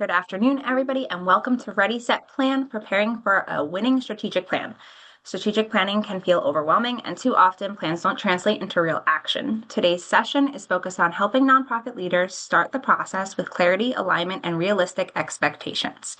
Good afternoon, everybody, and welcome to Ready, Set, Plan, preparing for a winning strategic plan. Strategic planning can feel overwhelming, and too often plans don't translate into real action. Today's session is focused on helping nonprofit leaders start the process with clarity, alignment, and realistic expectations.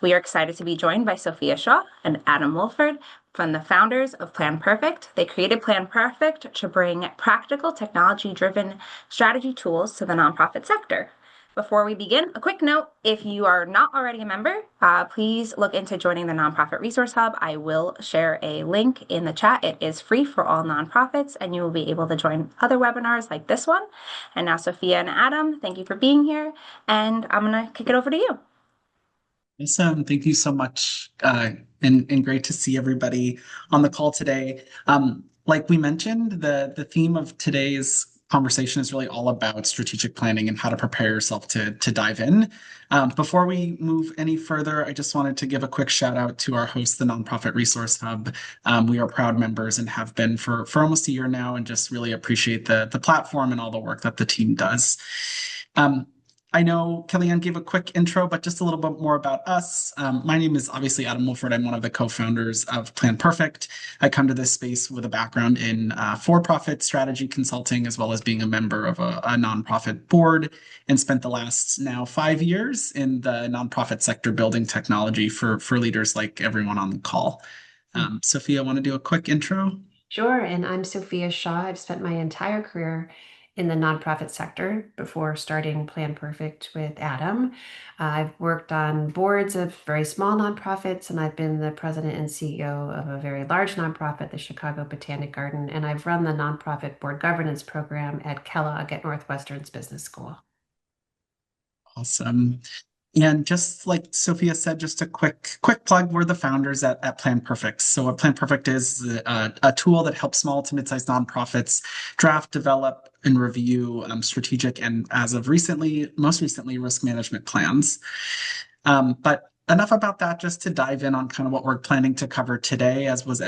We are excited to be joined by Sophia Shaw and Adam Wolford from the founders of Plan Perfect. They created Plan Perfect to bring practical, technology-driven strategy tools to the nonprofit sector. Before we begin, a quick note, if you are not already a member, please look into joining the Nonprofit Resource Hub. I will share a link in the chat. It is free for all nonprofits, and you will be able to join other webinars like this one. And now, Sophia and Adam, thank you for being here, and I'm going to kick it over to you. Awesome. Thank you so much. And great to see everybody on the call today. Like we mentioned, the theme of today's conversation is really all about strategic planning and how to prepare yourself to dive in. Before we move any further, I just wanted to give a quick shout out to our host, the Nonprofit Resource Hub. We are proud members and have been for almost a year now, and just really appreciate the platform and all the work that the team does. I know Kellyanne gave a quick intro, but just a little bit more about us. My name is obviously Adam Wolford. I'm one of the co-founders of Plan Perfect. I come to this space with a background in for-profit strategy consulting, as well as being a member of a nonprofit board, and spent the last now 5 years in the nonprofit sector building technology for leaders like everyone on the call. Sophia, want to do a quick intro? Sure, and I'm Sophia Shaw. I've spent my entire career in the nonprofit sector before starting Plan Perfect with Adam. I've worked on boards of very small nonprofits, and I've been the president and CEO of a very large nonprofit, the Chicago Botanic Garden, and I've run the nonprofit board governance program at Kellogg at Northwestern's Business School. Awesome. And just like Sophia said, just a quick plug, we're the founders at Plan Perfect. So what Plan Perfect is a tool that helps small to mid-sized nonprofits draft, develop, and review strategic and, as of recently, most recently, risk management plans. But enough about that, just to dive in on kind of what we're planning to cover today, as was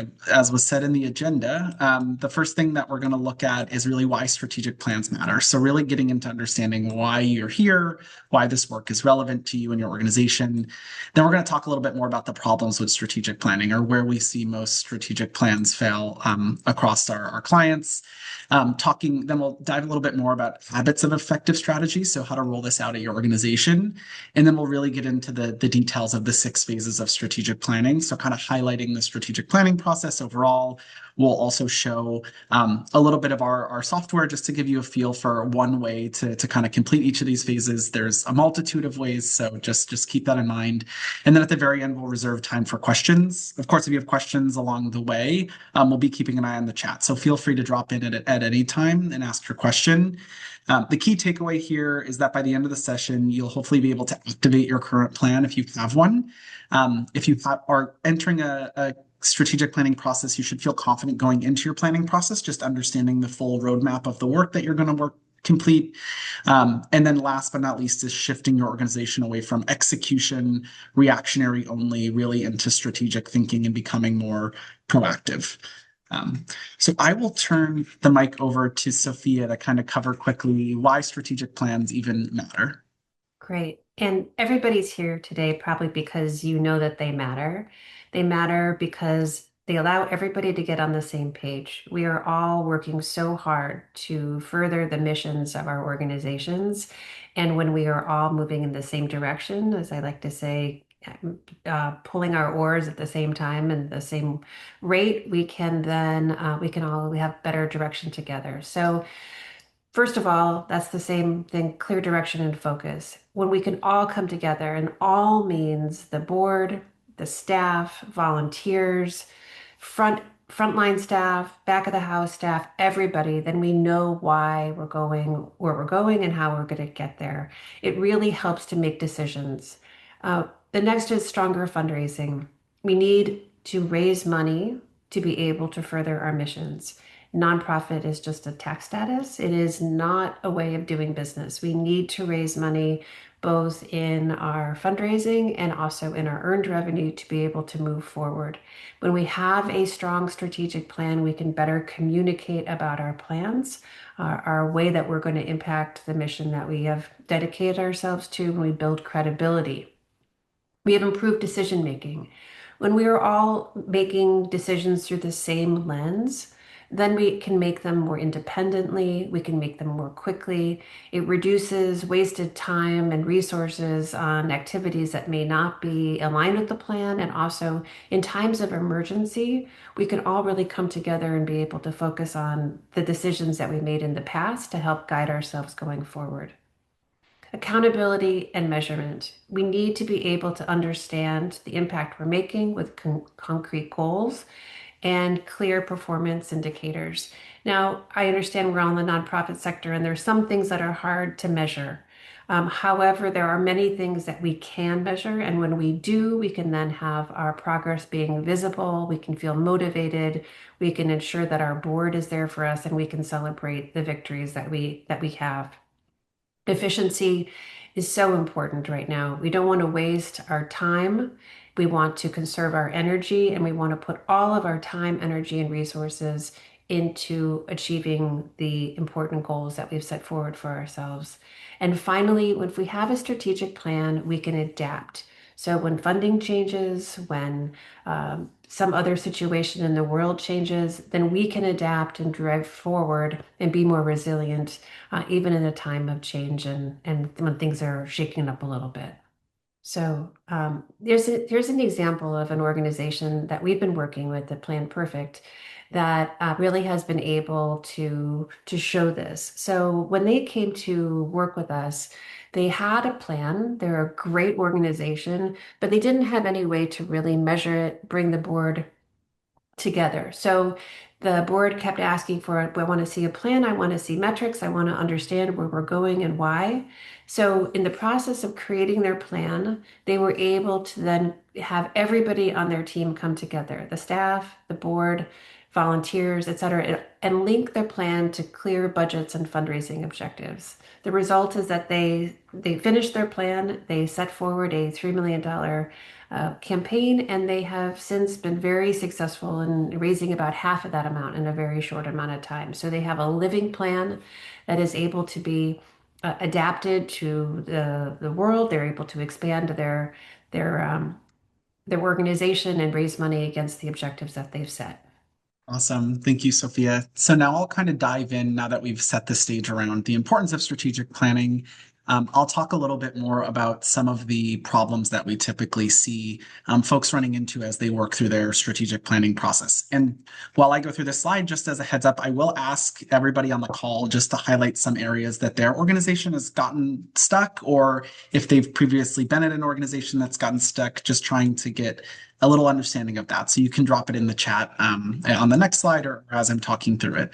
said in the agenda. The first thing that we're going to look at is really why strategic plans matter. So really getting into understanding why you're here, why this work is relevant to you and your organization. Then we're going to talk a little bit more about the problems with strategic planning, or where we see most strategic plans fail across our clients. Then we'll dive a little bit more about habits of effective strategy, so how to roll this out at your organization. And then we'll really get into the details of the 6 phases of strategic planning. So kind of highlighting the strategic planning process overall. We'll also show a little bit of our software, just to give you a feel for one way to kind of complete each of these phases. There's a multitude of ways, so just keep that in mind. And then at the very end, we'll reserve time for questions. Of course, if you have questions along the way, we'll be keeping an eye on the chat. So feel free to drop in at any time and ask your question. The key takeaway here is that by the end of the session, you'll hopefully be able to activate your current plan if you have one. If you are entering a strategic planning process, you should feel confident going into your planning process, just understanding the full roadmap of the work that you're going to complete. And then last but not least is shifting your organization away from execution, reactionary only, really into strategic thinking and becoming more proactive. So I will turn the mic over to Sophia to kind of cover quickly why strategic plans even matter. Great. And everybody's here today probably because you know that they matter. They matter because they allow everybody to get on the same page. We are all working so hard to further the missions of our organizations. And when we are all moving in the same direction, as I like to say, pulling our oars at the same time and the same rate, we can then we have better direction together. So first of all, that's the same thing, clear direction and focus. When we can all come together, and all means the board, the staff, volunteers, frontline staff, back of the house staff, everybody, then we know why we're going where we're going and how we're going to get there. It really helps to make decisions. The next is stronger fundraising. We need to raise money to be able to further our missions. Nonprofit is just a tax status. It is not a way of doing business. We need to raise money both in our fundraising and also in our earned revenue to be able to move forward. When we have a strong strategic plan, we can better communicate about our plans, our way that we're going to impact the mission that we have dedicated ourselves to, when we build credibility. We have improved decision making. When we are all making decisions through the same lens, then we can make them more independently, we can make them more quickly. It reduces wasted time and resources on activities that may not be aligned with the plan. And also, in times of emergency, we can all really come together and be able to focus on the decisions that we made in the past to help guide ourselves going forward. Accountability and measurement. We need to be able to understand the impact we're making with concrete goals and clear performance indicators. Now, I understand we're all in the nonprofit sector and there's some things that are hard to measure. However, there are many things that we can measure, and when we do, we can then have our progress being visible. We can feel motivated. We can ensure that our board is there for us, and we can celebrate the victories that we have. Efficiency is so important right now. We don't want to waste our time. We want to conserve our energy, and we want to put all of our time, energy, and resources into achieving the important goals that we've set forward for ourselves. And finally, if we have a strategic plan, we can adapt. So when funding changes, when some other situation in the world changes, then we can adapt and drive forward and be more resilient, even in a time of change and when things are shaking up a little bit. So here's an example of an organization that we've been working with at Plan Perfect that really has been able to show this. So when they came to work with us, they had a plan. They're a great organization, but they didn't have any way to really measure it, bring the board together. So the board kept asking for it. I want to see a plan. I want to see metrics. I want to understand where we're going and why. So in the process of creating their plan, they were able to then have everybody on their team come together, the staff, the board, volunteers, et cetera, and link their plan to clear budgets and fundraising objectives. The result is that they finished their plan. They set forward a $3 million campaign, and they have since been very successful in raising about half of that amount in a very short amount of time. So they have a living plan that is able to be adapted to the world. They're able to expand their organization and raise money against the objectives that they've set. Awesome. Thank you, Sophia. So now I'll kind of dive in now that we've set the stage around the importance of strategic planning. I'll talk a little bit more about some of the problems that we typically see folks running into as they work through their strategic planning process. And while I go through this slide, just as a heads up, I will ask everybody on the call just to highlight some areas that their organization has gotten stuck, or if they've previously been at an organization that's gotten stuck, just trying to get a little understanding of that. So you can drop it in the chat on the next slide or as I'm talking through it.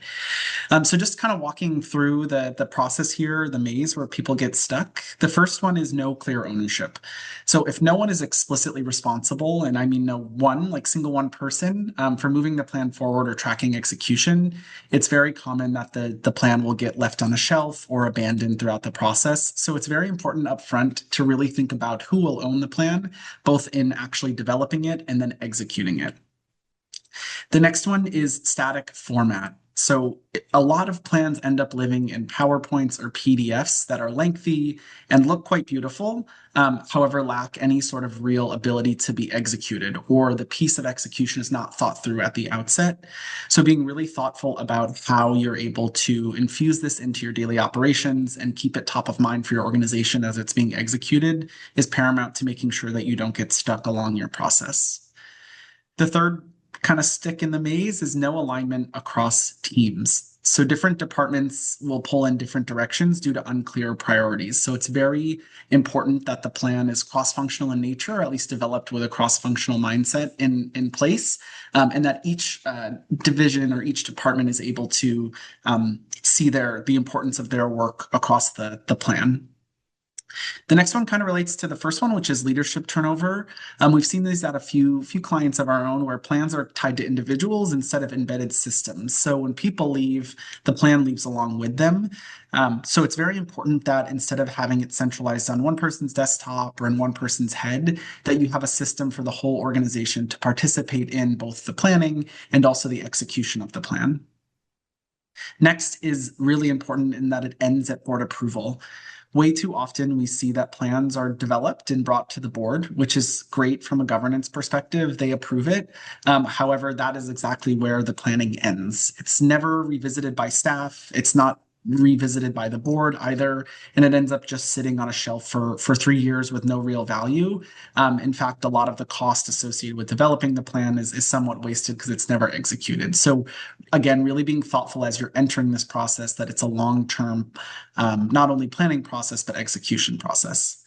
So just kind of walking through the process here, the maze where people get stuck. The first one is no clear ownership. So if no one is explicitly responsible, and I mean no one, like single one person, for moving the plan forward or tracking execution, it's very common that the plan will get left on a shelf or abandoned throughout the process. So it's very important up front to really think about who will own the plan, both in actually developing it and then executing it. The next one is static format. So a lot of plans end up living in PowerPoints or PDFs that are lengthy and look quite beautiful, however, lack any sort of real ability to be executed, or the piece of execution is not thought through at the outset. So being really thoughtful about how you're able to infuse this into your daily operations and keep it top of mind for your organization as it's being executed is paramount to making sure that you don't get stuck along your process. The third kind of stick in the maze is no alignment across teams. So different departments will pull in different directions due to unclear priorities. So it's very important that the plan is cross-functional in nature, or at least developed with a cross-functional mindset in place, and that each division or each department is able to see the importance of their work across the plan. The next one kind of relates to the first one, which is leadership turnover. We've seen these at a few clients of our own where plans are tied to individuals instead of embedded systems. So when people leave, the plan leaves along with them. So it's very important that instead of having it centralized on one person's desktop or in one person's head, that you have a system for the whole organization to participate in both the planning and also the execution of the plan. Next is really important in that it ends at board approval. Way too often we see that plans are developed and brought to the board, which is great from a governance perspective. They approve it. However, that is exactly where the planning ends. It's never revisited by staff. It's not revisited by the board either, and it ends up just sitting on a shelf for 3 years with no real value. In fact, a lot of the cost associated with developing the plan is somewhat wasted because it's never executed. So again, really being thoughtful as you're entering this process that it's a long-term, not only planning process, but execution process.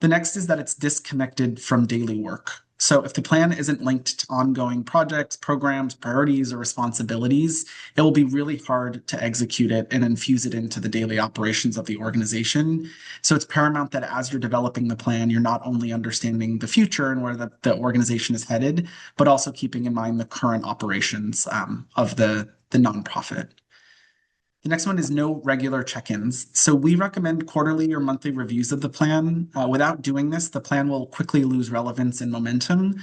The next is that it's disconnected from daily work. So if the plan isn't linked to ongoing projects, programs, priorities, or responsibilities, it will be really hard to execute it and infuse it into the daily operations of the organization. So it's paramount that as you're developing the plan, you're not only understanding the future and where the organization is headed, but also keeping in mind the current operations of the nonprofit. The next one is no regular check-ins. So we recommend quarterly or monthly reviews of the plan. Without doing this, the plan will quickly lose relevance and momentum.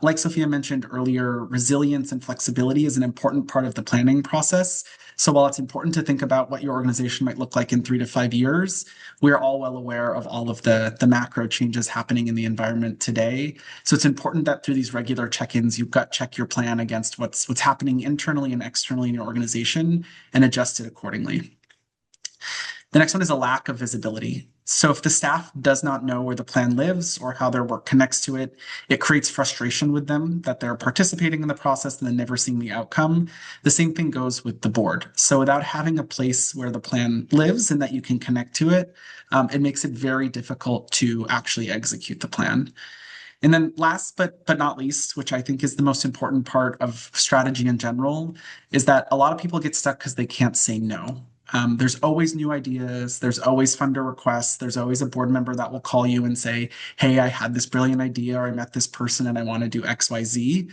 Like Sophia mentioned earlier, resilience and flexibility is an important part of the planning process. So while it's important to think about what your organization might look like in 3 to 5 years, we're all well aware of all of the macro changes happening in the environment today. So it's important that through these regular check-ins, you gut check your plan against what's happening internally and externally in your organization and adjust it accordingly. The next one is a lack of visibility. So if the staff does not know where the plan lives or how their work connects to it, it creates frustration with them that they're participating in the process and then never seeing the outcome. The same thing goes with the board. So without having a place where the plan lives and that you can connect to it, it makes it very difficult to actually execute the plan. And then last but not least, which I think is the most important part of strategy in general, is that a lot of people get stuck because they can't say no. There's always new ideas. There's always funder requests. There's always a board member that will call you and say, hey, I had this brilliant idea, or I met this person and I want to do XYZ,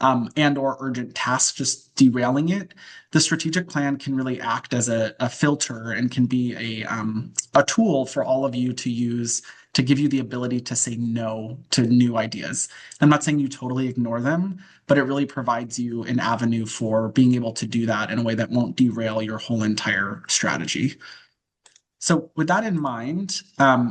and or urgent tasks just derailing it. The strategic plan can really act as a filter and can be a tool for all of you to use to give you the ability to say no to new ideas. I'm not saying you totally ignore them, but it really provides you an avenue for being able to do that in a way that won't derail your whole entire strategy. So with that in mind,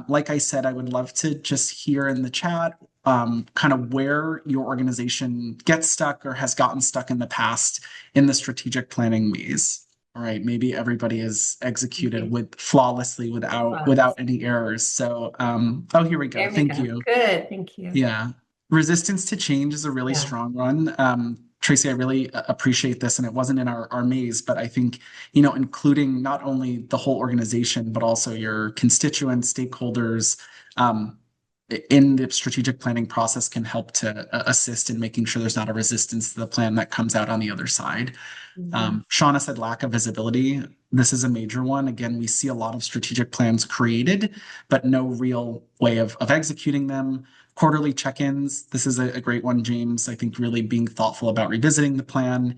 like I said, I would love to just hear in the chat kind of where your organization gets stuck or has gotten stuck in the past in the strategic planning maze. All right, maybe everybody is executed with flawlessly without any errors. So, oh, here we go. There we Thank go. you. Good. Thank you. Yeah. Resistance to change is a really Yeah. strong one. Tracy, I really appreciate this, and it wasn't in our maze, but I think, including not only the whole organization, but also your constituents, stakeholders, um, in the strategic planning process can help to assist in making sure there's not a resistance to the plan that comes out on the other side. Mhm. Shauna said lack of visibility. This is a major one. Again, we see a lot of strategic plans created, but no real way of executing them. Quarterly check-ins. This is a great one, James. I think really being thoughtful about revisiting the plan.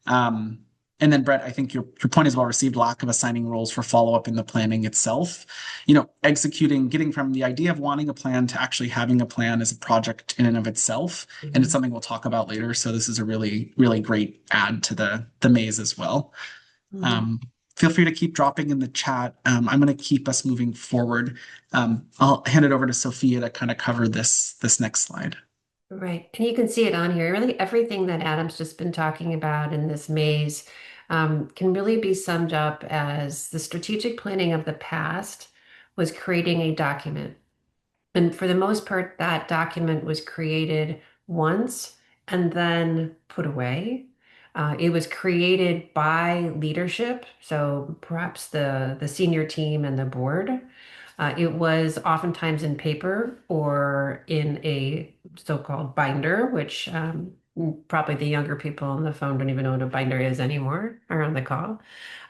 Um, and then Brett, I think your point is well received, lack of assigning roles for follow-up in the planning itself. Executing, getting from the idea of wanting a plan to actually having a plan is a project in and of itself. And it's Mhm. something we'll talk about later. So this is a really, really great add to the maze as well. Mhm. Um, feel free to keep dropping in the chat. I'm going to keep us moving forward. I'll hand it over to Sophia to kind of cover this next slide. Right. And you can see it on here. Really, everything that Adam's just been talking about in this maze can really be summed up as the strategic planning of the past was creating a document. And for the most part, that document was created once and then put away. It was created by leadership, so perhaps the senior team and the board. It was oftentimes in paper or in a so-called binder, which Probably the younger people on the phone don't even know what a binder is anymore or on the call.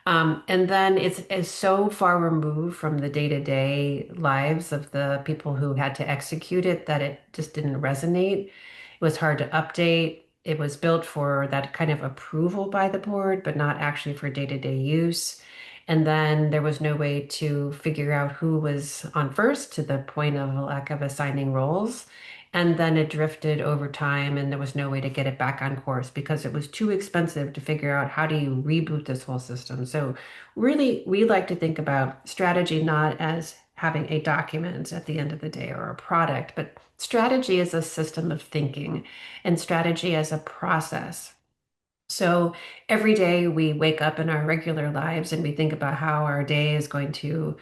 And then it's so far removed from the day-to-day lives of the people who had to execute it that it just didn't resonate. It was hard to update. It was built for that kind of approval by the board, but not actually for day-to-day use. And then there was no way to figure out who was on first to the point of a lack of assigning roles. And then it drifted over time, and there was no way to get it back on course because it was too expensive to figure out how do you reboot this whole system. So, really, we like to think about strategy not as having a document at the end of the day or a product, but strategy as a system of thinking and strategy as a process. So every day we wake up in our regular lives and we think about how our day is going to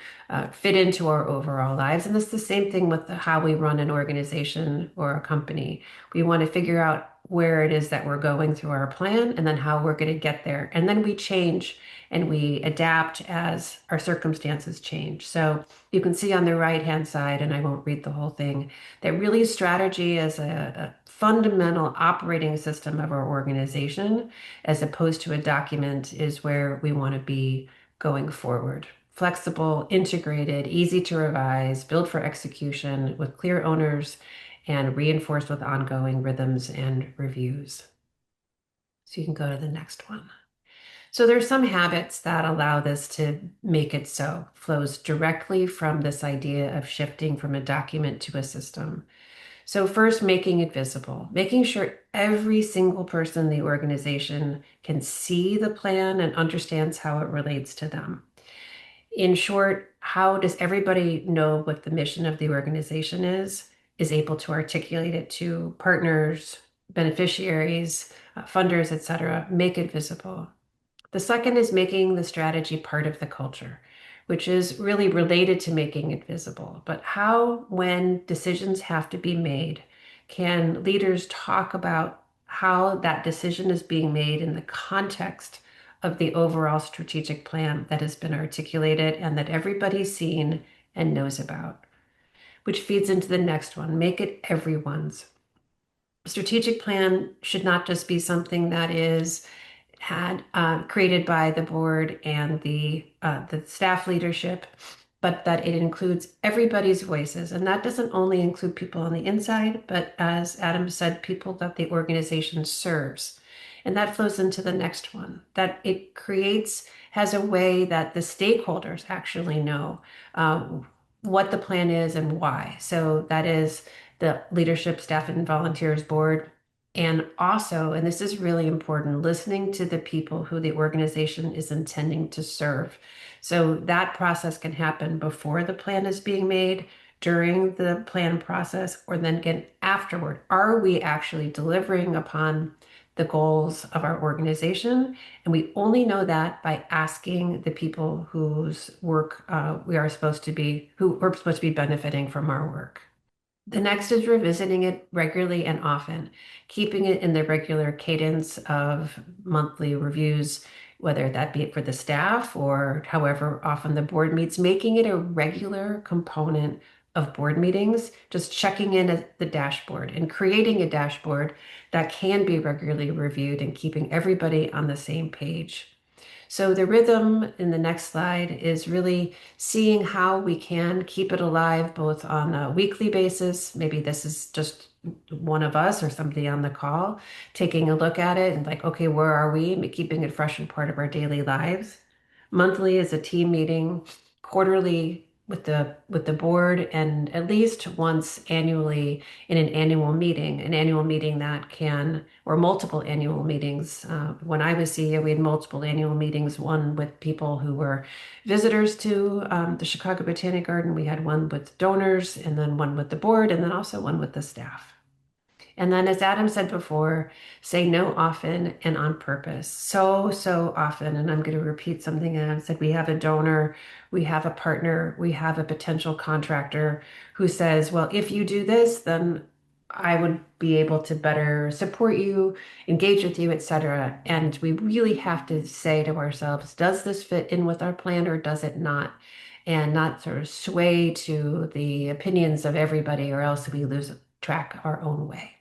fit into our overall lives. And it's the same thing with how we run an organization or a company. We want to figure out where it is that we're going through our plan and then how we're going to get there. And then we change and we adapt as our circumstances change. So you can see on the right-hand side, and I won't read the whole thing, that really strategy is a fundamental operating system of our organization as opposed to a document is where we want to be going forward. Flexible, integrated, easy to revise, built for execution with clear owners, and reinforced with ongoing rhythms and reviews. So you can go to the next one. So there's some habits that allow this to make it so. Flows directly from this idea of shifting from a document to a system. So first, making it visible, making sure every single person in the organization can see the plan and understands how it relates to them. In short, how does everybody know what the mission of the organization is able to articulate it to partners, beneficiaries, funders, etc., make it visible. The second is making the strategy part of the culture, which is really related to making it visible. But how, when decisions have to be made, can leaders talk about how that decision is being made in the context of the overall strategic plan that has been articulated and that everybody's seen and knows about? Which feeds into the next one, make it everyone's. Strategic plan should not just be something that is had created by the board and the staff leadership, but that it includes everybody's voices. And that doesn't only include people on the inside, but as Adam said, people that the organization serves. And that flows into the next one, that it creates, has a way that the stakeholders actually know what the plan is and why. So that is the leadership, staff, and volunteers board. And also, and this is really important, listening to the people who the organization is intending to serve. So that process can happen before the plan is being made, during the plan process, or then again afterward. Are we actually delivering upon the goals of our organization? And we only know that by asking the people whose work we are supposed to be, who are supposed to be benefiting from our work. The next is revisiting it regularly and often, keeping it in the regular cadence of monthly reviews, whether that be it for the staff or however often the board meets, making it a regular component of board meetings, just checking in at the dashboard and creating a dashboard that can be regularly reviewed and keeping everybody on the same page. So the rhythm in the next slide is really seeing how we can keep it alive both on a weekly basis. Maybe this is just one of us or somebody on the call taking a look at it and like, okay, where are we? And keeping it fresh and part of our daily lives. Monthly is a team meeting, quarterly with the board, and at least once annually in an annual meeting that can, or multiple annual meetings. When I was CEO, we had multiple annual meetings, one with people who were visitors to the Chicago Botanic Garden. We had one with donors, and then one with the board, and then also one with the staff. And then, as Adam said before, say no often and on purpose. So often. And I'm going to repeat something Adam said. We have a donor, we have a partner, we have a potential contractor who says, well, if you do this, then I would be able to better support you, engage with you, etc. And we really have to say to ourselves, does this fit in with our plan or does it not? And not sort of sway to the opinions of everybody, or else we lose track our own way.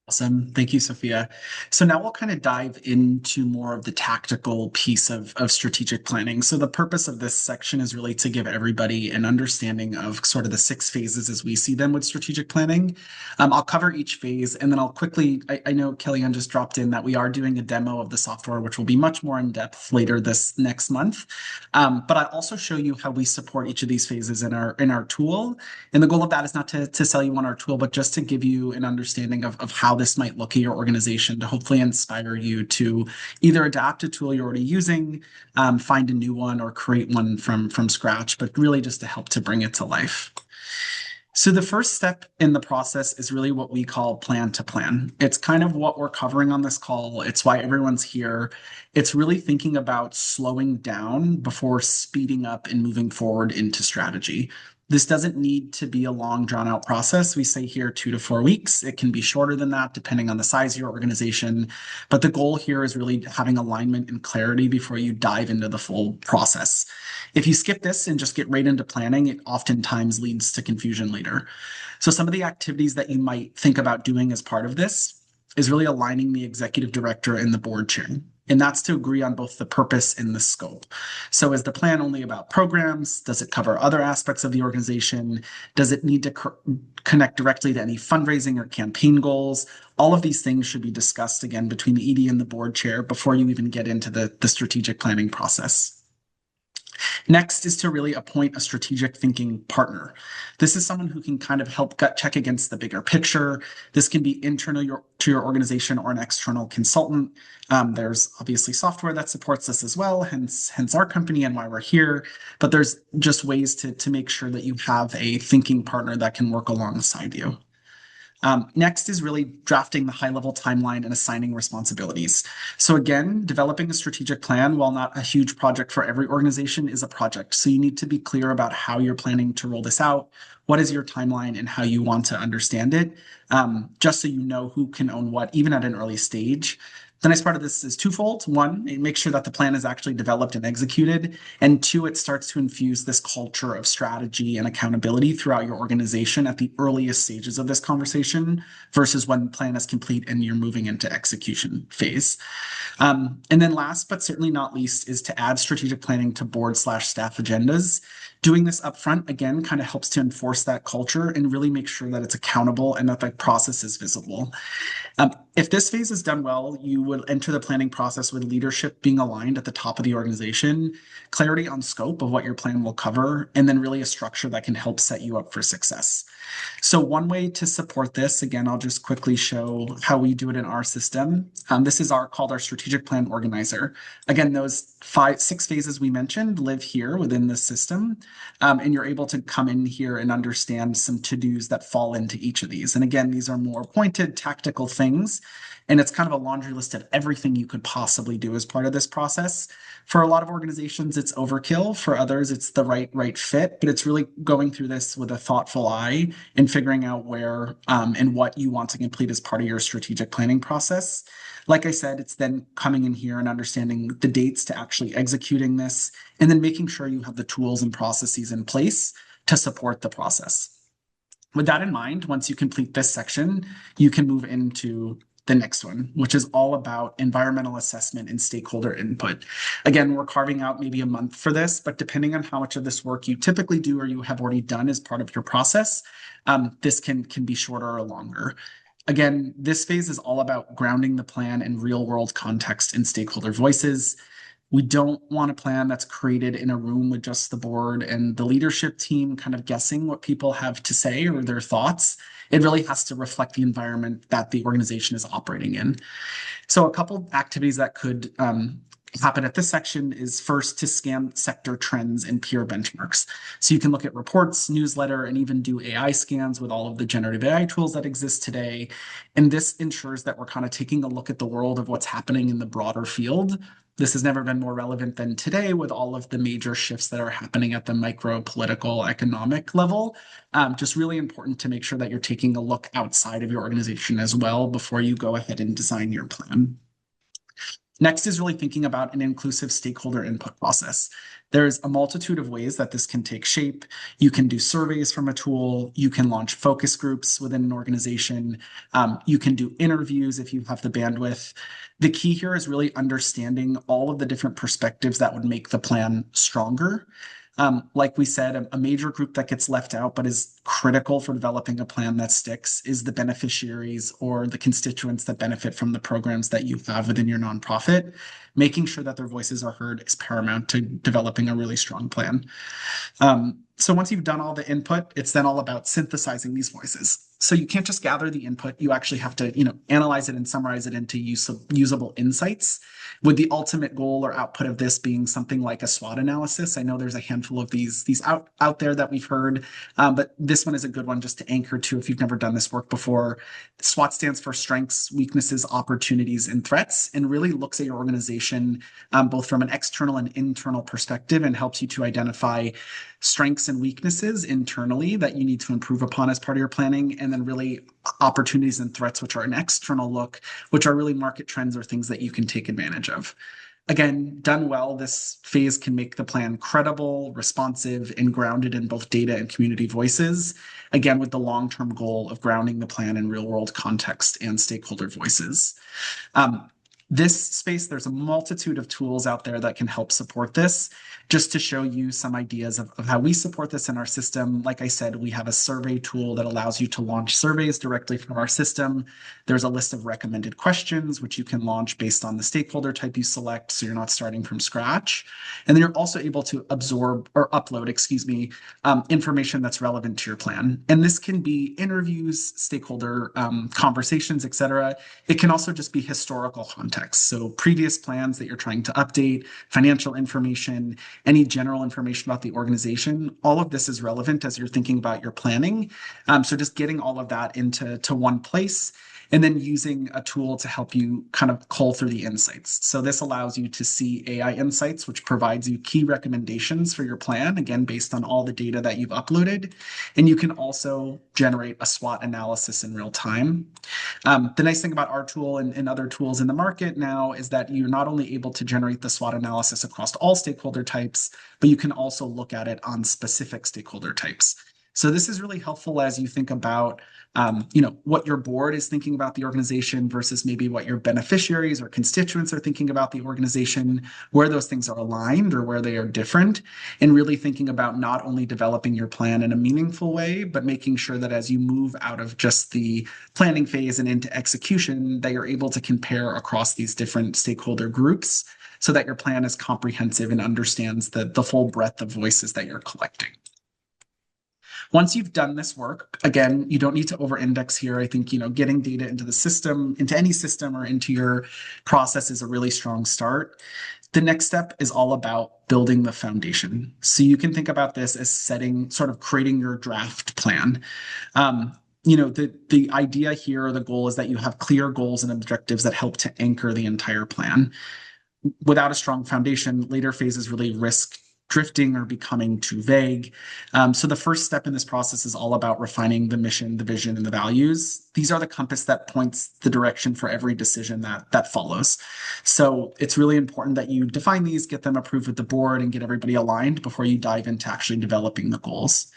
Awesome. Thank you, Sophia. So now we'll kind of dive into more of the tactical piece of strategic planning. So the purpose of this section is really to give everybody an understanding of sort of the six phases as we see them with strategic planning. I'll cover each phase and then I'll quickly, I know Kellyanne just dropped in that we are doing a demo of the software, which will be much more in depth later this next month. But I'll also show you how we support each of these phases in our tool. And the goal of that is not to sell you on our tool, but just to give you an understanding of how this might look at your organization to hopefully inspire you to either adapt a tool you're already using, find a new one, or create one from scratch, but really just to help to bring it to life. So the first step in the process is really what we call plan to plan. It's kind of what we're covering on this call. It's why everyone's here. It's really thinking about slowing down before speeding up and moving forward into strategy. This doesn't need to be a long, drawn out process. We say here 2 to 4 weeks. It can be shorter than that, depending on the size of your organization. But the goal here is really having alignment and clarity before you dive into the full process. If you skip this and just get right into planning, it oftentimes leads to confusion later. So some of the activities that you might think about doing as part of this is really aligning the executive director and the board chair. And that's to agree on both the purpose and the scope. So is the plan only about programs? Does it cover other aspects of the organization? Does it need to connect directly to any fundraising or campaign goals? All of these things should be discussed again between the ED and the board chair before you even get into the strategic planning process. Next is to really appoint a strategic thinking partner. This is someone who can kind of help gut check against the bigger picture. This can be internal to your organization or an external consultant. There's obviously software that supports this as well, hence our company and why we're here. But there's just ways to make sure that you have a thinking partner that can work alongside you. Next is really drafting the high-level timeline and assigning responsibilities. So again, developing a strategic plan, while not a huge project for every organization, is a project. So you need to be clear about how you're planning to roll this out, what is your timeline, and how you want to understand it, just so you know who can own what, even at an early stage. The nice part of this is twofold. One, it makes sure that the plan is actually developed and executed. And two, it starts to infuse this culture of strategy and accountability throughout your organization at the earliest stages of this conversation versus when the plan is complete and you're moving into execution phase. And then last, but certainly not least, is to add strategic planning to board/staff agendas. Doing this upfront, again, kind of helps to enforce that culture and really make sure that it's accountable and that the process is visible. If this phase is done well, you will enter the planning process with leadership being aligned at the top of the organization, clarity on scope of what your plan will cover, and then really a structure that can help set you up for success. So one way to support this, again, I'll just quickly show how we do it in our system. This is called our strategic plan organizer. Again, those 6 phases we mentioned live here within the system, and you're able to come in here and understand some to-dos that fall into each of these. And again, these are more pointed, tactical things, and it's kind of a laundry list of everything you could possibly do as part of this process. For a lot of organizations, it's overkill. For others, it's the right fit, but it's really going through this with a thoughtful eye and figuring out where and what you want to complete as part of your strategic planning process. Like I said, it's then coming in here and understanding the dates to actually executing this, and then making sure you have the tools and processes in place to support the process. With that in mind, once you complete this section, you can move into the next one, which is all about environmental assessment and stakeholder input. Again, we're carving out maybe a month for this, but depending on how much of this work you typically do or you have already done as part of your process, this can be shorter or longer. Again, this phase is all about grounding the plan in real world context and stakeholder voices. We don't want a plan that's created in a room with just the board and the leadership team kind of guessing what people have to say or their thoughts. It really has to reflect the environment that the organization is operating in. So a couple activities that could happen at this section is first to scan sector trends and peer benchmarks. So you can look at reports, newsletter, and even do AI scans with all of the generative AI tools that exist today. And this ensures that we're kind of taking a look at the world of what's happening in the broader field. This has never been more relevant than today with all of the major shifts that are happening at the micro political economic level. Just really important to make sure that you're taking a look outside of your organization as well before you go ahead and design your plan. Next is really thinking about an inclusive stakeholder input process. There's a multitude of ways that this can take shape. You can do surveys from a tool. You can launch focus groups within an organization. You can do interviews if you have the bandwidth. The key here is really understanding all of the different perspectives that would make the plan stronger. Like we said, a major group that gets left out but is critical for developing a plan that sticks is the beneficiaries or the constituents that benefit from the programs that you have within your nonprofit. Making sure that their voices are heard is paramount to developing a really strong plan. So once you've done all the input, it's then all about synthesizing these voices. So you can't just gather the input. You actually have to, analyze it and summarize it into usable insights, with the ultimate goal or output of this being something like a SWOT analysis. I know there's a handful of these out there that we've heard, but this one is a good one just to anchor to if you've never done this work before. SWOT stands for strengths, weaknesses, opportunities, and threats, and really looks at your organization both from an external and internal perspective and helps you to identify strengths and weaknesses internally that you need to improve upon as part of your planning, and then really opportunities and threats, which are an external look, which are really market trends or things that you can take advantage of. Again, done well, this phase can make the plan credible, responsive, and grounded in both data and community voices, again, with the long-term goal of grounding the plan in real-world context and stakeholder voices. This space, there's a multitude of tools out there that can help support this. Just to show you some ideas of how we support this in our system, like I said, we have a survey tool that allows you to launch surveys directly from our system. There's a list of recommended questions, which you can launch based on the stakeholder type you select, so you're not starting from scratch. And then you're also able to absorb or upload, information that's relevant to your plan. And this can be interviews, stakeholder conversations, etc. It can also just be historical content. So previous plans that you're trying to update, financial information, any general information about the organization, all of this is relevant as you're thinking about your planning. So just getting all of that into one place, and then using a tool to help you kind of cull through the insights. So this allows you to see AI insights, which provides you key recommendations for your plan, again, based on all the data that you've uploaded. And you can also generate a SWOT analysis in real time. The nice thing about our tool and other tools in the market now is that you're not only able to generate the SWOT analysis across all stakeholder types, but you can also look at it on specific stakeholder types. So this is really helpful as you think about, what your board is thinking about the organization versus maybe what your beneficiaries or constituents are thinking about the organization, where those things are aligned or where they are different, and really thinking about not only developing your plan in a meaningful way, but making sure that as you move out of just the planning phase and into execution, that you're able to compare across these different stakeholder groups so that your plan is comprehensive and understands the full breadth of voices that you're collecting. Once you've done this work, again, you don't need to over-index here. I think, getting data into the system, into any system or into your process is a really strong start. The next step is all about building the foundation. So you can think about this as creating your draft plan. The idea here, or the goal, is that you have clear goals and objectives that help to anchor the entire plan. Without a strong foundation, later phases really risk drifting or becoming too vague. So the first step in this process is all about refining the mission, the vision, and the values. These are the compass that points the direction for every decision that follows. So it's really important that you define these, get them approved with the board, and get everybody aligned before you dive into actually developing the goals.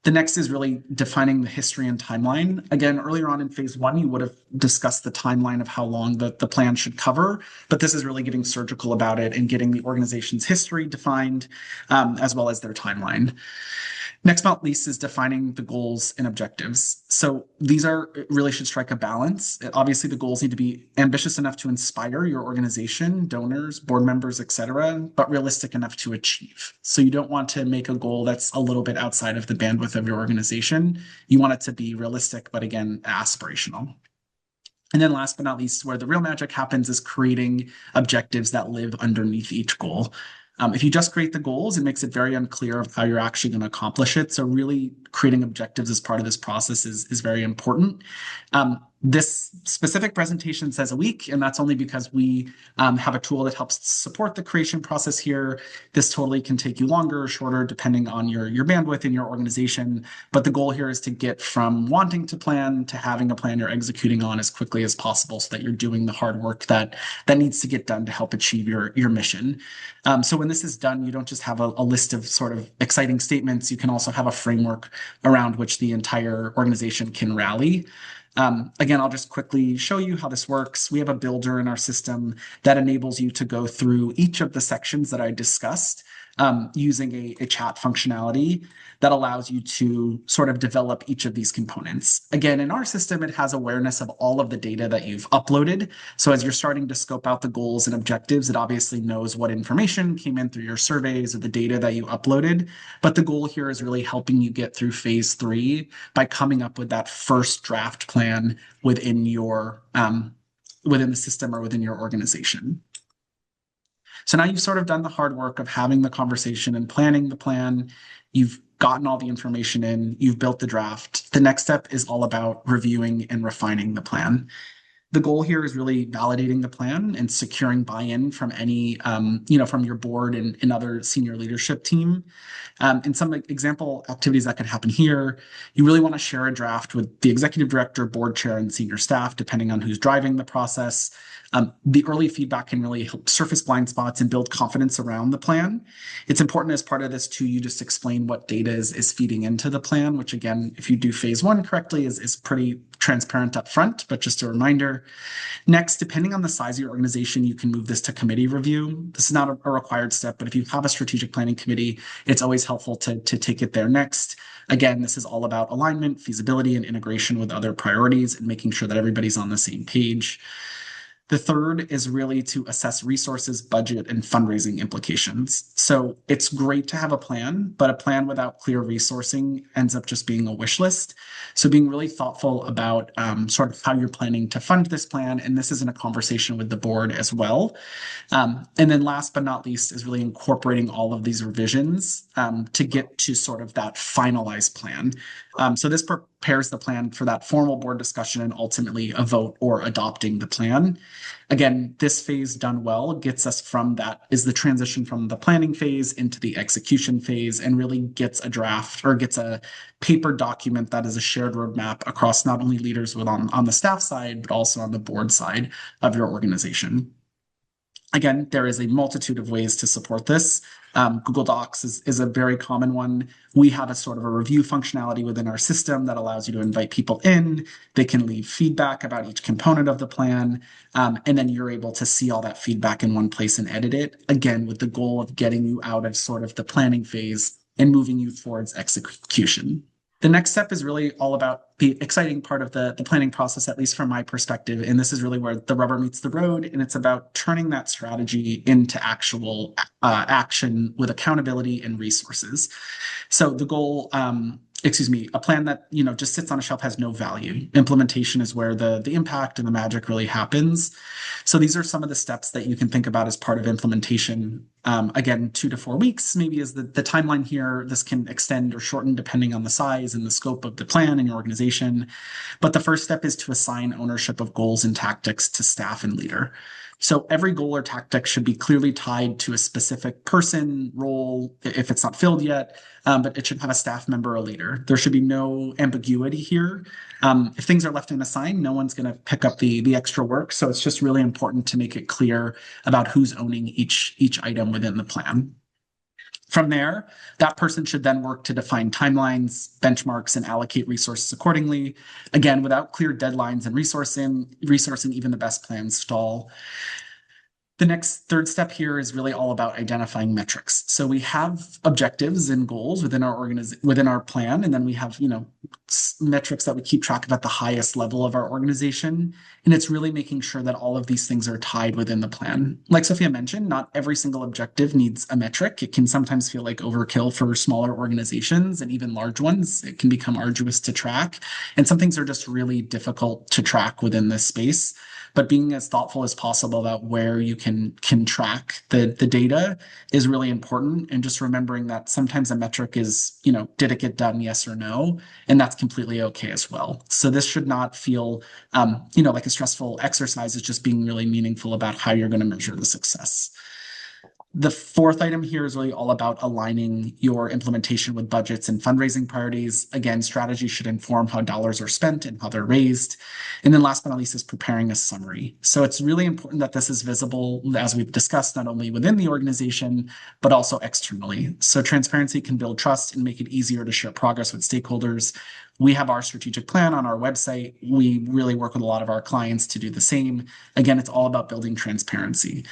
The next is really defining the history and timeline. Again, earlier on in phase one, you would have discussed the timeline of how long the plan should cover, but this is really getting surgical about it and getting the organization's history defined, as well as their timeline. Next but not least is defining the goals and objectives. So these really should strike a balance. Obviously, the goals need to be ambitious enough to inspire your organization, donors, board members, etc., but realistic enough to achieve. So you don't want to make a goal that's a little bit outside of the bandwidth of your organization. You want it to be realistic, but again, aspirational. And then last but not least, where the real magic happens is creating objectives that live underneath each goal. If you just create the goals, it makes it very unclear of how you're actually going to accomplish it. So really creating objectives as part of this process is very important. This specific presentation says a week, and that's only because we have a tool that helps support the creation process here. This totally can take you longer or shorter depending on your bandwidth in your organization. But the goal here is to get from wanting to plan to having a plan you're executing on as quickly as possible so that you're doing the hard work that needs to get done to help achieve your mission. So when this is done, you don't just have a list of sort of exciting statements. You can also have a framework around which the entire organization can rally. Again, I'll just quickly show you how this works. We have a builder in our system that enables you to go through each of the sections that I discussed using a chat functionality that allows you to sort of develop each of these components. Again, in our system, it has awareness of all of the data that you've uploaded. So as you're starting to scope out the goals and objectives, it obviously knows what information came in through your surveys or the data that you uploaded. But the goal here is really helping you get through phase 3 by coming up with that first draft plan within within the system or within your organization. So now you've sort of done the hard work of having the conversation and planning the plan. You've gotten all the information in, you've built the draft. The next step is all about reviewing and refining the plan. The goal here is really validating the plan and securing buy-in from any, from your board and other senior leadership team. And some example activities that could happen here, you really want to share a draft with the executive director, board chair, and senior staff, depending on who's driving the process. The early feedback can really help surface blind spots and build confidence around the plan. It's important as part of this too, you just explain what data is feeding into the plan, which again, if you do phase 1 correctly, is pretty transparent up front, but just a reminder. Next, depending on the size of your organization, you can move this to committee review. This is not a required step, but if you have a strategic planning committee, it's always helpful to take it there next. Again, this is all about alignment, feasibility, and integration with other priorities and making sure that everybody's on the same page. The third is really to assess resources, budget, and fundraising implications. So it's great to have a plan, but a plan without clear resourcing ends up just being a wish list. So being really thoughtful about sort of how you're planning to fund this plan, and this is in a conversation with the board as well. And then last but not least is really incorporating all of these revisions to get to sort of that finalized plan. So this prepares the plan for that formal board discussion and ultimately a vote or adopting the plan. Again, this phase done well gets us from that is the transition from the planning phase into the execution phase and really gets a draft or gets a paper document that is a shared roadmap across not only leaders on the staff side, but also on the board side of your organization. Again, there is a multitude of ways to support this. Google Docs is a very common one. We have a sort of a review functionality within our system that allows you to invite people in. They can leave feedback about each component of the plan, and then you're able to see all that feedback in one place and edit it, again, with the goal of getting you out of sort of the planning phase and moving you towards execution. The next step is really all about the exciting part of the planning process, at least from my perspective. And this is really where the rubber meets the road. And it's about turning that strategy into actual action with accountability and resources. So the goal, a plan that, just sits on a shelf has no value. Implementation is where the impact and the magic really happens. So these are some of the steps that you can think about as part of implementation. Again, 2 to 4 weeks maybe is the timeline here. This can extend or shorten depending on the size and the scope of the plan and your organization. But the first step is to assign ownership of goals and tactics to staff and leader. So every goal or tactic should be clearly tied to a specific person, role, if it's not filled yet, but it should have a staff member or leader. There should be no ambiguity here. If things are left unassigned, no one's going to pick up the extra work. So it's just really important to make it clear about who's owning each item within the plan. From there, that person should then work to define timelines, benchmarks, and allocate resources accordingly. Again, without clear deadlines and resourcing, even the best plans stall. The next third step here is really all about identifying metrics. So we have objectives and goals within our plan, and then we have, metrics that we keep track of at the highest level of our organization. And it's really making sure that all of these things are tied within the plan. Like Sophia mentioned, not every single objective needs a metric. It can sometimes feel like overkill for smaller organizations and even large ones. It can become arduous to track. And some things are just really difficult to track within this space. But being as thoughtful as possible about where you can can track the data is really important. And just remembering that sometimes a metric is, did it get done, yes or no? And that's completely okay as well. So this should not feel, like a stressful exercise. It's just being really meaningful about how you're going to measure the success. The fourth item here is really all about aligning your implementation with budgets and fundraising priorities. Again, strategy should inform how dollars are spent and how they're raised. And then last but not least is preparing a summary. So it's really important that this is visible, as we've discussed, not only within the organization, but also externally. So transparency can build trust and make it easier to share progress with stakeholders. We have our strategic plan on our website. We really work with a lot of our clients to do the same. Again, it's all about building transparency.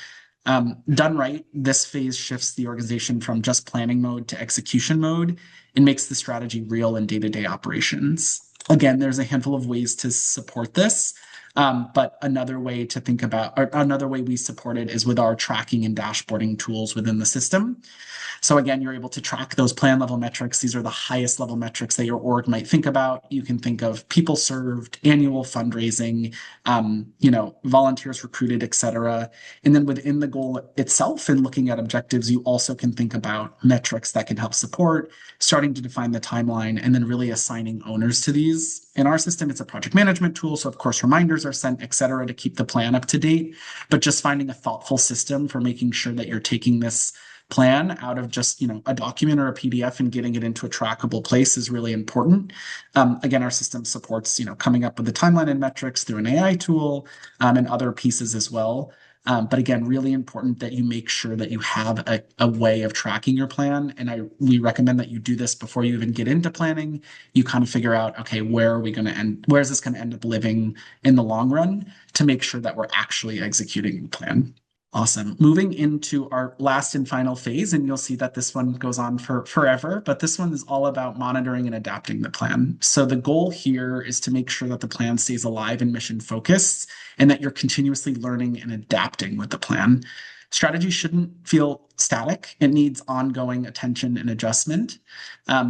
Done right, this phase shifts the organization from just planning mode to execution mode and makes the strategy real in day-to-day operations. Again, there's a handful of ways to support this, but another way to think about, or another way we support it is with our tracking and dashboarding tools within the system. So again, you're able to track those plan level metrics. These are the highest level metrics that your org might think about. You can think of people served, annual fundraising, volunteers recruited, etc. And then within the goal itself and looking at objectives, you also can think about metrics that can help support, starting to define the timeline, and then really assigning owners to these. In our system, it's a project management tool. So of course, reminders are sent, etc., to keep the plan up to date, but just finding a thoughtful system for making sure that you're taking this plan out of just a document or a PDF and getting it into a trackable place is really important. Again, our system supports coming up with the timeline and metrics through an AI tool and other pieces as well. But again, really important that you make sure that you have a way of tracking your plan. And we recommend that you do this before you even get into planning. You kind of figure out, okay, where are we going to end? Where is this going to end up living in the long run to make sure that we're actually executing the plan? Awesome. Moving into our last and final phase, and you'll see that this one goes on for forever, but this one is all about monitoring and adapting the plan. So the goal here is to make sure that the plan stays alive and mission focused, and that you're continuously learning and adapting with the plan. Strategy shouldn't feel static. It needs ongoing attention and adjustment.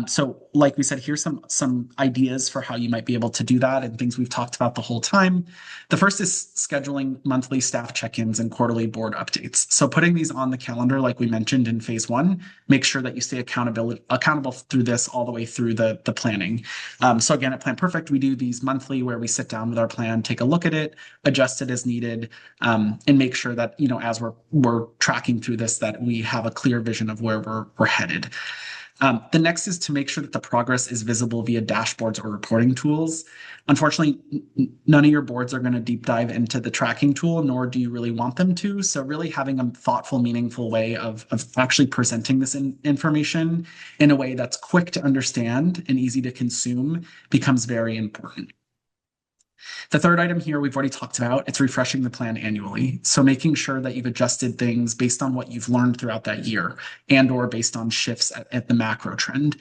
So like we said, here's some ideas for how you might be able to do that and things we've talked about the whole time. The first is scheduling monthly staff check-ins and quarterly board updates. So putting these on the calendar, like we mentioned in phase one, make sure that you stay accountable through this all the way through the planning. So again, at Plan Perfect, we do these monthly where we sit down with our plan, take a look at it, adjust it as needed, and make sure that, as we're tracking through this, that we have a clear vision of where we're headed. The next is to make sure that the progress is visible via dashboards or reporting tools. Unfortunately, none of your boards are going to deep dive into the tracking tool, nor do you really want them to. So really having a thoughtful, meaningful way of actually presenting this information in a way that's quick to understand and easy to consume becomes very important. The third item here we've already talked about, it's refreshing the plan annually. So making sure that you've adjusted things based on what you've learned throughout that year and or based on shifts at the macro trend.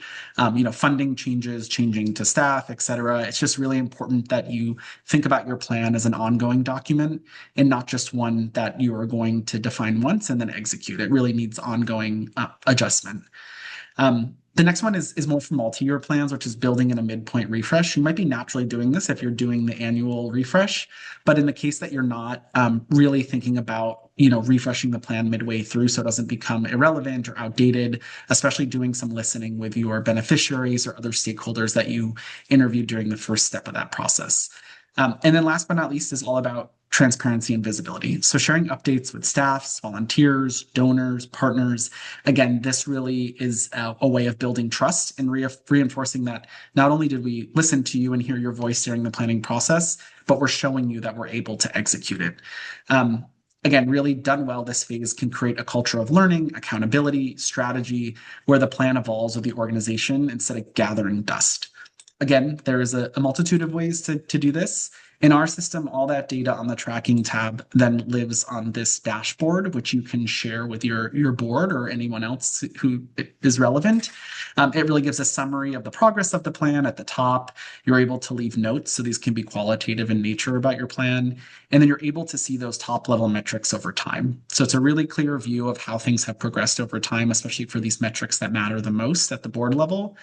Funding changes, changing to staff, et cetera. It's just really important that you think about your plan as an ongoing document and not just one that you are going to define once and then execute. It really needs ongoing adjustment. The next one is more for multi-year plans, which is building in a midpoint refresh. You might be naturally doing this if you're doing the annual refresh, but in the case that you're not really thinking about, refreshing the plan midway through so it doesn't become irrelevant or outdated, especially doing some listening with your beneficiaries or other stakeholders that you interviewed during the first step of that process. And then last but not least is all about transparency and visibility. So sharing updates with staffs, volunteers, donors, partners. Again, this really is a way of building trust and reinforcing that not only did we listen to you and hear your voice during the planning process, but we're showing you that we're able to execute it. Again, really done well, this phase can create a culture of learning, accountability, strategy, where the plan evolves with the organization instead of gathering dust. Again, there is a multitude of ways to do this. In our system, all that data on the tracking tab then lives on this dashboard, which you can share with your board or anyone else who is relevant. It really gives a summary of the progress of the plan at the top. You're able to leave notes, so these can be qualitative in nature about your plan. And then you're able to see those top level metrics over time. So it's a really clear view of how things have progressed over time, especially for these metrics that matter the most at the board level.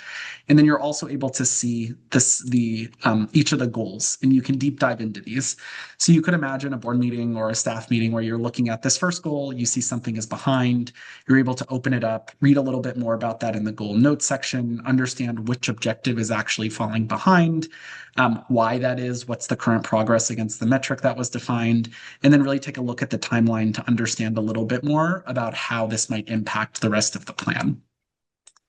And then you're also able to see each of the goals, and you can deep dive dive into these. So you could imagine a board meeting or a staff meeting where you're looking at this first goal, you see something is behind, you're able to open it up, read a little bit more about that in the goal notes section, understand which objective is actually falling behind, why that is, what's the current progress against the metric that was defined, and then really take a look at the timeline to understand a little bit more about how this might impact the rest of the plan.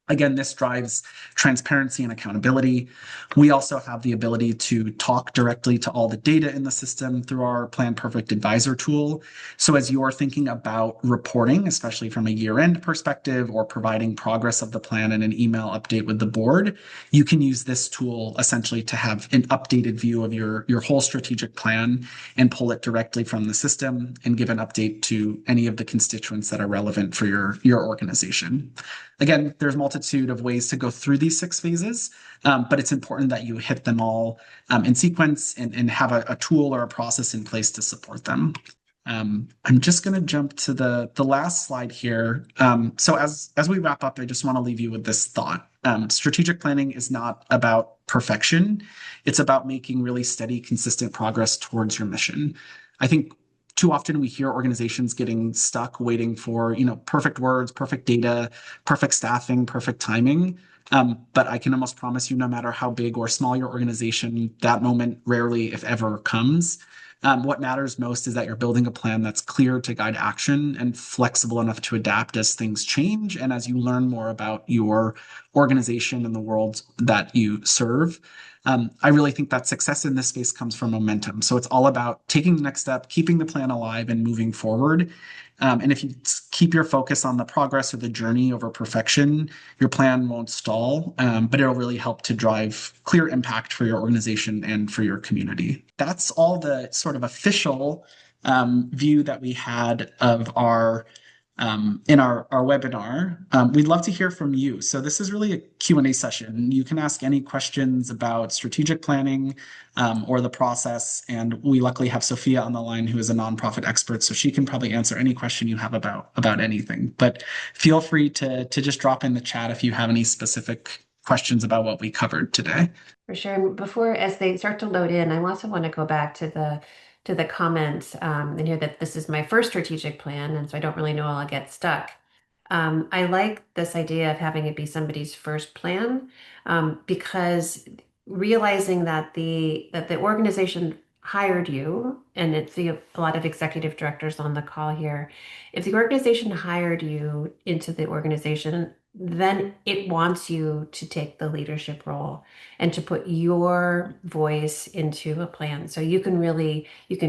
Again, this drives transparency and accountability. We also have the ability to talk directly to all the data in the system through our Plan Perfect Advisor tool. So as you're thinking about reporting, especially from a year-end perspective or providing progress of the plan in an email update with the board, you can use this tool essentially to have an updated view of your whole strategic plan and pull it directly from the system and give an update to any of the constituents that are relevant for your organization. Again, there's a multitude of ways to go through these 6 phases, but it's important that you hit them all in sequence and have a tool or a process in place to support them. I'm just going to jump to the last slide here. So as we wrap up, I just want to leave you with this thought. Strategic planning is not about perfection. It's about making really steady, consistent progress towards your mission. I think too often we hear organizations getting stuck waiting for, perfect words, perfect data, perfect staffing, perfect timing. But I can almost promise you, no matter how big or small your organization, that moment rarely, if ever, comes. What matters most is that you're building a plan that's clear to guide action and flexible enough to adapt as things change and as you learn more about your organization and the world that you serve. I really think that success in this space comes from momentum. So it's all about taking the next step, keeping the plan alive, and moving forward. And if you keep your focus on the progress or the journey over perfection, your plan won't stall, but it'll really help to drive clear impact for your organization and for your community. That's all the sort of official view that we had of our in our webinar. We'd love to hear from you. So this is really a Q&A session. You can ask any questions about strategic planning or the process. And we luckily have Sophia on the line, who is a nonprofit expert, so she can probably answer any question you have about anything. But feel free to just drop in the chat if you have any specific questions about what we covered today. For sure. Before, as they start to load in, I also want to go back to the comments and hear that this is my first strategic plan, and so I don't really know I'll get stuck. I like this idea of having it be somebody's first plan because realizing that the organization hired you, and it's a lot of executive directors on the call here. If the organization hired you into the organization, then it wants you to take the leadership role and to put your voice into a plan. So you can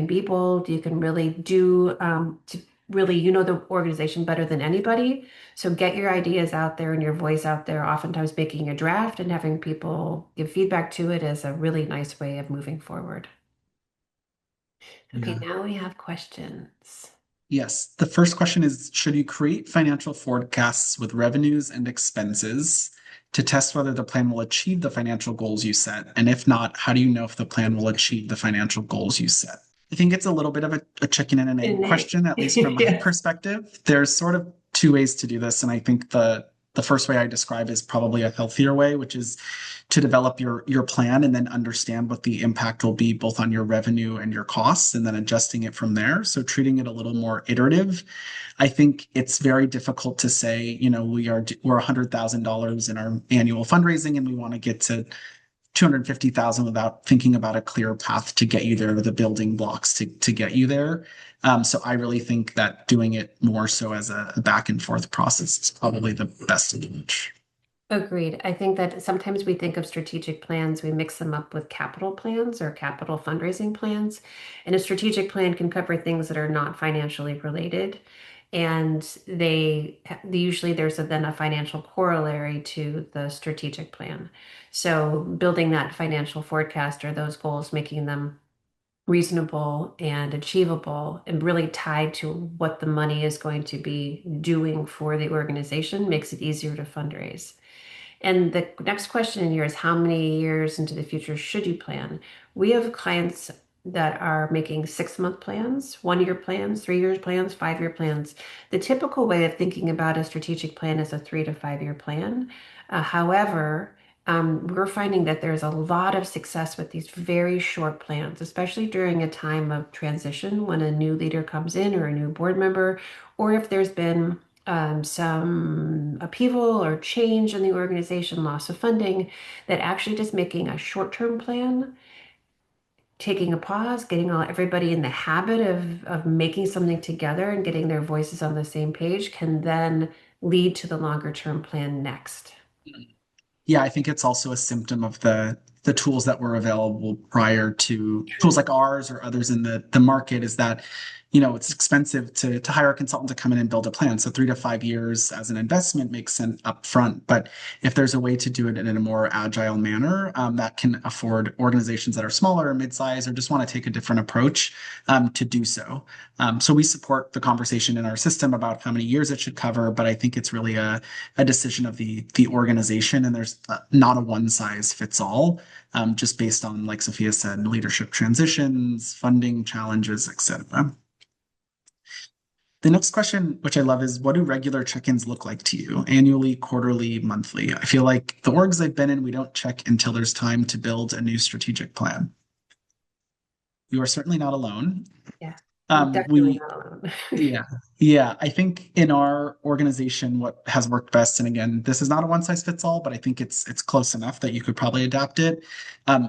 be bold, you can really do to really, the organization better than anybody. So get your ideas out there and your voice out there. Oftentimes making a draft and having people give feedback to it is a really nice way of moving forward. Okay, Yeah. now we have questions. Yes. The first question is, should you create financial forecasts with revenues and expenses to test whether the plan will achieve the financial goals you set? And if not, how do you know if the plan will achieve the financial goals you set? I think it's a little bit of a chicken and an egg question, at least from my Yes. perspective. There's sort of 2 ways to do this. And I think the first way I describe is probably a healthier way, which is to develop your plan and then understand what the impact will be both on your revenue and your costs and then adjusting it from there. So treating it a little more iterative. I think it's very difficult to say, we're $100,000 in our annual fundraising and we want to get to 250,000 without thinking about a clear path to get you there, or the building blocks to get you there. So I really think that doing it more so as a back and forth process is probably the best approach. Agreed. I think that sometimes we think of strategic plans, we mix them up with capital plans or capital fundraising plans. And a strategic plan can cover things that are not financially related. And usually there's then a financial corollary to the strategic plan. So building that financial forecast or those goals, making them reasonable and achievable and really tied to what the money is going to be doing for the organization makes it easier to fundraise. And the next question in here is, how many years into the future should you plan? We have clients that are making 6-month plans, 1-year plans, 3-year plans, 5-year plans. The typical way of thinking about a strategic plan is a 3 to 5-year plan. However, We're finding that there's a lot of success with these very short plans, especially during a time of transition when a new leader comes in or a new board member, or if there's been some upheaval or change in the organization, loss of funding, that actually just making a short-term plan, taking a pause, getting everybody in the habit of making something together and getting their voices on the same page can then lead to the longer term plan next. Yeah, I think it's also a symptom of the tools that were available prior to tools True. like ours or others in the market is that, it's expensive to hire a consultant to come in and build a plan. So 3 to 5 years as an investment makes sense upfront. But if there's a way to do it in a more agile manner, that can afford organizations that are smaller or mid-size or just want to take a different approach to do so. So we support the conversation in our system about how many years it should cover, but I think it's really a decision of the organization, and there's not a one size fits all, just based on, like Sophia said, leadership transitions, funding challenges, etc. The next question, which I love, is what do regular check-ins look like to you? Annually, quarterly, monthly? I feel like the orgs I've been in, we don't check until there's time to build a new strategic plan. You are certainly not alone. Yeah, definitely We not alone. Yeah. Yeah. I think in our organization, what has worked best, and again, this is not a one size fits all, but I think it's close enough that you could probably adapt it.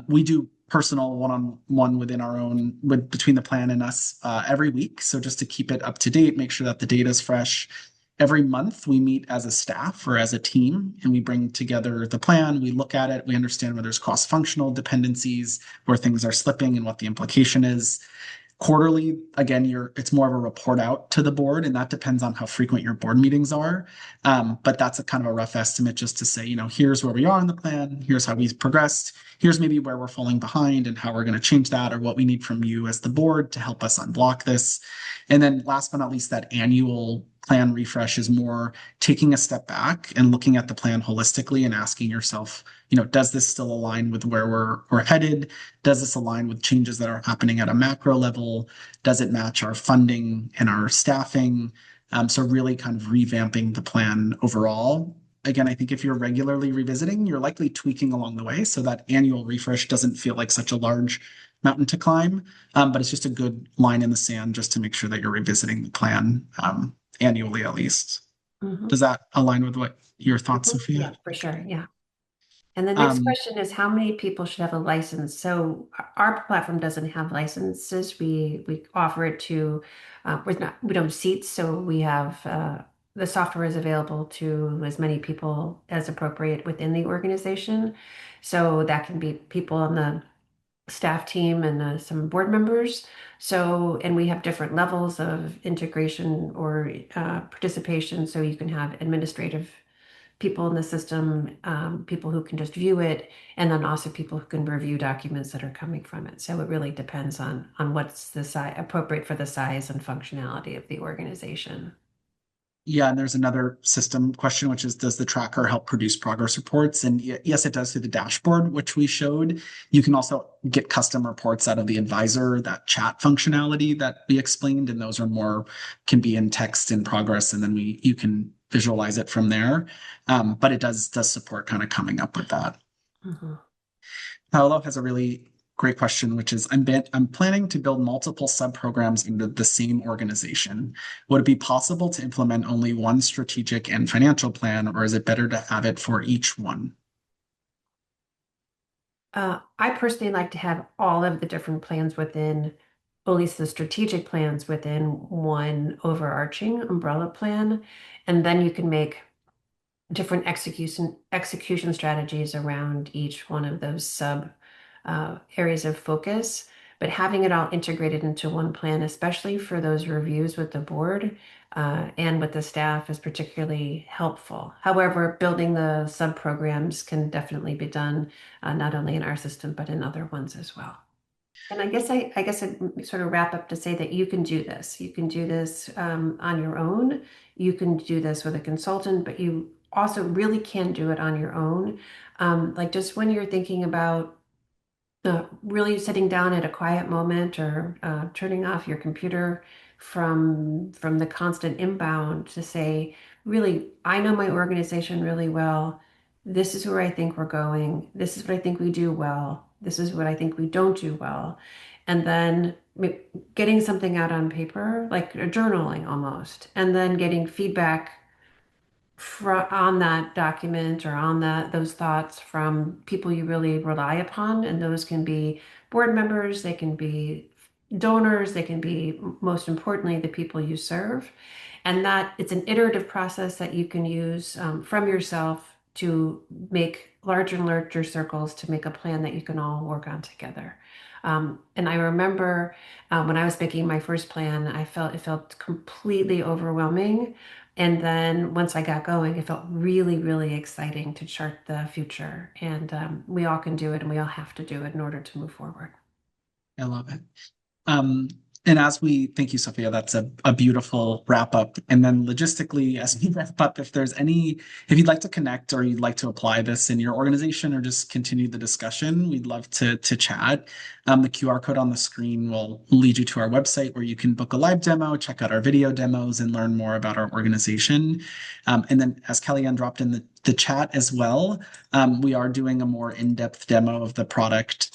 We do personal one-on-one within our own between the plan and us every week. So just to keep it up to date, make sure that the data is fresh. Every month we meet as a staff or as a team and we bring together the plan. We look at it. We understand where there's cross-functional dependencies, where things are slipping and what the implication is. Quarterly, again, it's more of a report out to the board, and that depends on how frequent your board meetings are. But that's a kind of a rough estimate just to say, here's where we are in the plan, here's how we've progressed, here's maybe where we're falling behind and how we're going to change that, or what we need from you as the board to help us unblock this. And then last but not least, that annual plan refresh is more taking a step back and looking at the plan holistically and asking yourself, does this still align with where we're headed? Does this align with changes that are happening at a macro level? Does it match our funding and our staffing? So really kind of revamping the plan overall. Again, I think if you're regularly revisiting, you're likely tweaking along the way so that annual refresh doesn't feel like such a large mountain to climb. But it's just a good line in the sand just to make sure that you're revisiting the plan annually at least. Mhm, Does that align with what your thoughts, mhm. Yeah, Sophia? for sure. Yeah. And the next Um, question is how many people should have a license? So our platform doesn't have licenses. We offer it to we don't have seats, so we have the software is available to as many people as appropriate within the organization. So that can be people on the staff team and some board members. So, and we have different levels of integration or participation. So you can have administrative people in the system, people who can just view it, and then also people who can review documents that are coming from it. So it really depends on what's the size appropriate for the size and functionality of the organization. Yeah, and there's another system question, which is, does the tracker help produce progress reports? And yes, it does through the dashboard, which we showed. You can also get custom reports out of the advisor, that chat functionality that we explained, and those are more can be in text in progress, and then you can visualize it from there. But it does support kind of coming up with that. Mhm. Paolo has a really great question, which is I'm planning to build multiple sub-programs into the same organization. Would it be possible to implement only one strategic and financial plan, or is it better to have it for each one? I personally like to have all of the different plans within, at least the strategic plans within one overarching umbrella plan, and then you can make different execution strategies around each one of those sub areas of focus. But having it all integrated into one plan, especially for those reviews with the board and with the staff, is particularly helpful. However, building the sub programs can definitely be done not only in our system but in other ones as well. And I guess I'd sort of wrap up to say that you can do this. You can do this on your own. You can do this with a consultant, but you also really can do it on your own. Like just when you're thinking about really sitting down at a quiet moment or turning off your computer from the constant inbound to say, really, I know my organization really well. This is where I think we're going. This is what I think we do well. This is what I think we don't do well. And then getting something out on paper, like journaling almost, and then getting feedback on that document or on those thoughts from people you really rely upon. And those can be board members, they can be donors, they can be, most importantly, the people you serve. And that it's an iterative process that you can use from yourself to make larger and larger circles to make a plan that you can all work on together. And I remember when I was making my first plan, it felt completely overwhelming. And then once I got going, it felt really, really exciting to chart the future. And we all can do it, and we all have to do it in order to move forward. I love it. Um, and as we thank you, Sophia, that's a beautiful wrap up. And then logistically, as we wrap up, if you'd like to connect or you'd like to apply this in your organization or just continue the discussion, we'd love to chat. The QR code on the screen will lead you to our website where you can book a live demo, check out our video demos, and learn more about our organization. And then, as Kellyanne dropped in the chat as well, we are doing a more in-depth demo of the product.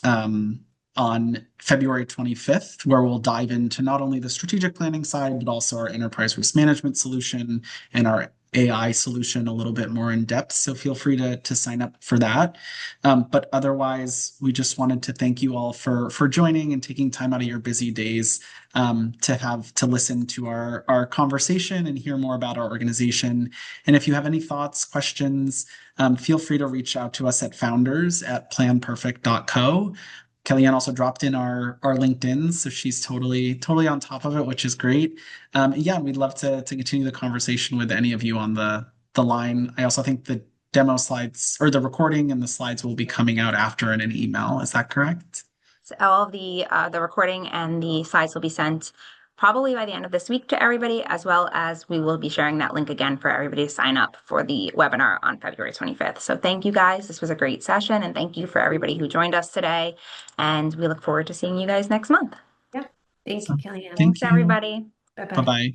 On February 25th, where we'll dive into not only the strategic planning side, but also our enterprise risk management solution and our AI solution a little bit more in depth. So feel free to sign up for that. But otherwise, we just wanted to thank you all for joining and taking time out of your busy days to listen to our conversation and hear more about our organization. And if you have any thoughts, questions, feel free to reach out to us at founders@planperfect.co. Kellyanne also dropped in our LinkedIn, so she's totally on top of it, which is great. Yeah, we'd love to continue the conversation with any of you on the line. I also think the demo slides or the recording and the slides will be coming out after in an email. Is that correct? So all of the recording and the slides will be sent probably by the end of this week to everybody, as well as we will be sharing that link again for everybody to sign up for the webinar on February 25th. So thank you guys. This was a great session, and thank you for everybody who joined us today. And we look forward to seeing you guys next month. Yep. Thank you, So, Kellyanne. thank Thanks, you. everybody. Bye Bye bye. bye.